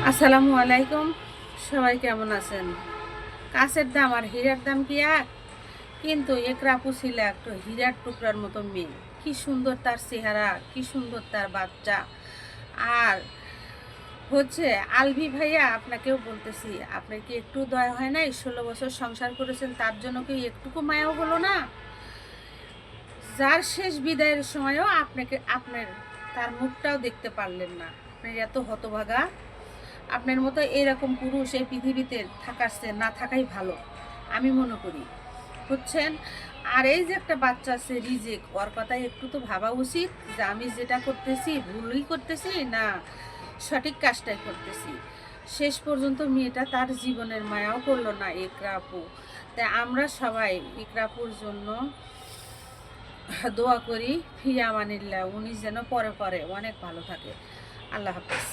আসসালামু আলাইকুম। সবাই কেমন আছেন? কাছের দাম আর হীরার দাম কি এক? কিন্তু একরাপু ছিল একটা হীরার টুকরার মতো মেয়ে। কি সুন্দর তার চেহারা, কি সুন্দর তার বাচ্চা। আর হচ্ছে আলভি ভাইয়া, আপনাকেও বলতেছি, আপনার কি একটু দয়া হয় নাই? 16 বছর সংসার করেছেন, তার জন্য কি একটুকু মায়াও হলো না? যার শেষ বিদায়ের সময়ও আপনার তার মুখটাও দেখতে পারলেন না। আপনার এত হতভাগা। আপনার মতো এরকম পুরুষ এই পৃথিবীতে থাকার চেয়ে না থাকাই ভালো আমি মনে করি, বুঝছেন? আর এই যে একটা বাচ্চা আছে রিজেক, ওর কথা একটু তো ভাবা উচিত যে আমি যেটা করতেছি ভুলই করতেছি না সঠিক কাজটাই করতেছি। শেষ পর্যন্ত মেয়েটা তার জীবনের মায়াও করলো না ইকরা আপু। তাই আমরা সবাই ইকরা আপুর জন্য দোয়া করি, ফিয়া মানিল্লাহ, উনি যেন পরে পরে অনেক ভালো থাকে। আল্লাহ হাফেজ।